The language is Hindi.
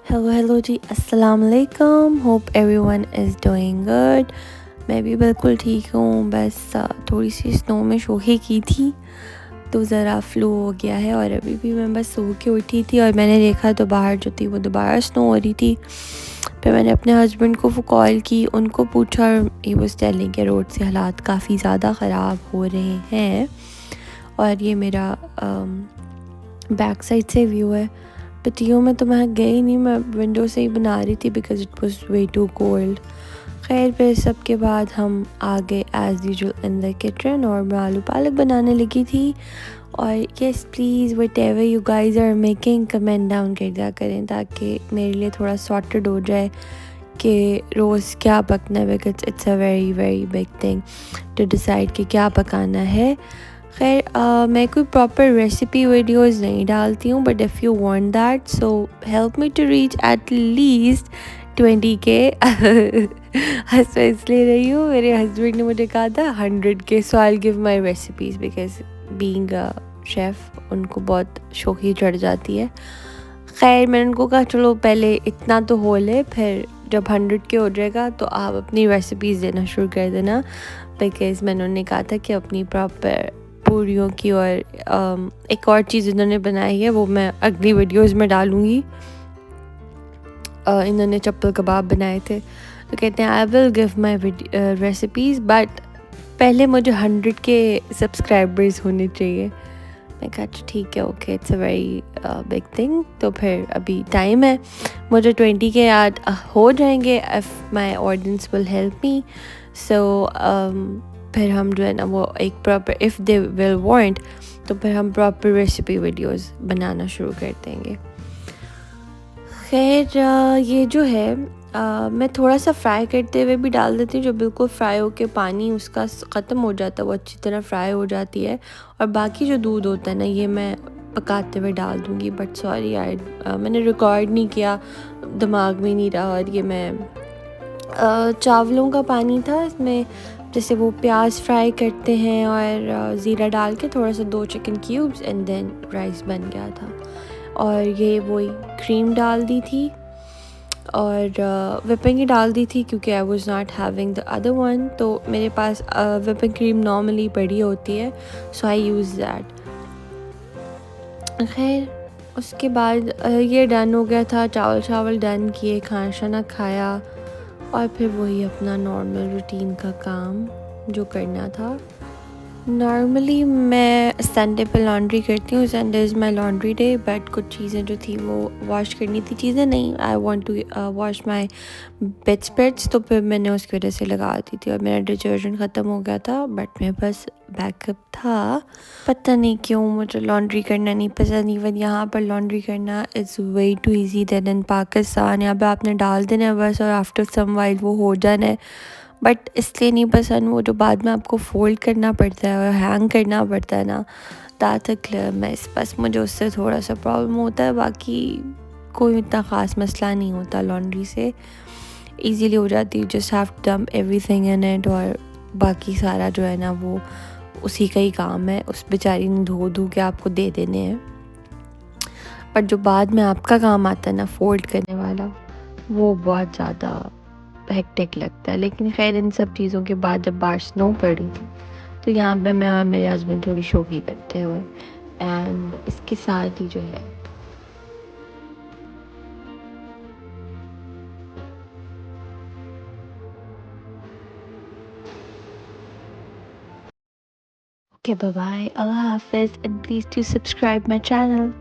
हेलो जी, अस्सलाम वालेकुम। Hope everyone is doing good. मैं भी बिल्कुल ठीक हूँ। बस थोड़ी सी स्नो में शोखी की थी तो ज़रा फ्लू हो गया है। और अभी भी मैं बस सो के उठी थी और मैंने देखा तो बाहर जो थी वो दोबारा स्नो हो रही थी। फिर मैंने अपने हस्बैंड को वो कॉल की, उनको पूछा, ही वाज टेलिंग के रोड से हालात काफ़ी ज़्यादा ख़राब हो रहे हैं। और ये मेरा बैक साइड से व्यू है। पतियों में तो मैं गई नहीं, मैं विंडो से ही बना रही थी because it was way too cold. खैर फिर सब के बाद हम आ गए as usual in the kitchen और मैं आलू पालक बनाने लगी थी। और yes please whatever you guys are making comment down कर दिया करें ताकि मेरे लिए थोड़ा सॉर्टेड हो जाए कि रोज़ क्या पकना है, because it's a very very big thing to decide कि क्या पकाना है। खैर मैं कोई प्रॉपर रेसिपी वीडियोस नहीं डालती हूँ, but if you want that so help me to reach at least 20K। हंस मैं इसलिए रही हूँ, मेरे हस्बैंड ने मुझे कहा था 100K, so I give my recipes because being a chef उनको बहुत शौकी चढ़ जाती है। खैर मैंने उनको कहा चलो पहले इतना तो हो ले, फिर जब 100K हो जाएगा तो आप अपनी रेसिपीज़ देना शुरू कर देना। बिकॉज़ मैंने उन्हें कहा था कि अपनी प्रॉपर पूरियों की और एक और चीज़ इन्होंने बनाई है वो मैं अगली वीडियोस में डालूँगी। इन्होंने चप्पल कबाब बनाए थे तो कहते हैं I will give my recipes but पहले मुझे 100K सब्सक्राइबर्स होने चाहिए। मैं कहा अच्छा ठीक है, okay, it's a very big thing. तो फिर अभी टाइम है, मुझे 20K याद हो जाएंगे if my audience will help me. So फिर हम जो है ना वो एक proper if they will want तो फिर हम प्रॉपर रेसिपी वीडियोस बनाना शुरू कर देंगे। खैर ये जो है मैं थोड़ा सा फ्राई करते हुए भी डाल देती हूँ, जो बिल्कुल फ्राई होके पानी उसका ख़त्म हो जाता है वो अच्छी तरह फ्राई हो जाती है। और बाकी जो दूध होता है ना ये मैं पकाते हुए डाल दूँगी, बट सॉरी यार मैंने रिकॉर्ड नहीं किया, दिमाग में नहीं रहा। और ये मैं चावलों का पानी था, इसमें जैसे वो प्याज फ्राई करते हैं और ज़ीरा डाल के थोड़ा सा 2 chicken cubes and then rice बन गया था। और ये वही क्रीम डाल दी थी और विपिंग ही डाल दी थी क्योंकि I was not having the other one, तो मेरे पास विपिंग क्रीम नॉर्मली पड़ी होती है, सो आई यूज़ दैट। खैर उसके बाद ये डन हो गया था, चावल डन किए, खाना शाना खाया और फिर वही अपना नॉर्मल रूटीन का काम जो करना था। नॉर्मली मैं संडे पे लॉन्ड्री करती हूँ, Sunday is my laundry day, but कुछ चीज़ें जो थी वो वॉश करनी थी, चीज़ें नहीं, I want to wash my bedspreads, तो फिर मैंने उसकी वजह से लगा दी थी। और मेरा डिटर्जेंट ख़त्म हो गया था बट मेरे पास बैकअप था। पता नहीं क्यों मुझे लॉन्ड्री करना नहीं पसंद। इवन यहाँ पर लॉन्ड्री करना is way too easy than in Pakistan. यहाँ पर आपने डाल देना है बस और आफ्टर सम वाइल वो हो जाना है, बट इसलिए नहीं पसंद वो जो बाद में आपको फ़ोल्ड करना पड़ता है और हैंग करना पड़ता है ना, दैट्स अ क्लियर मेस। बस मुझे उससे थोड़ा सा प्रॉब्लम होता है, बाकी कोई इतना ख़ास मसला नहीं होता, लॉन्ड्री से इजीली हो जाती है। Just have to dump everything in it और बाकी सारा जो है ना वो उसी का ही काम है, उस बेचारी ने धो के आपको दे देने हैं। बट जो बाद में आपका काम आता है ना फोल्ड करने वाला, वो बहुत ज़्यादा हेक्टिक लगता है। लेकिन खैर इन सब चीज़ों के बाद जब बाहर स्नो पड़ी तो यहाँ पे मैं और मेरे हस्बैंड थोड़ी शौकी करते हुए एंड इसके साथ ही जो है ओके बाय बाय, अल्लाह हाफिज़ and please to subscribe my channel.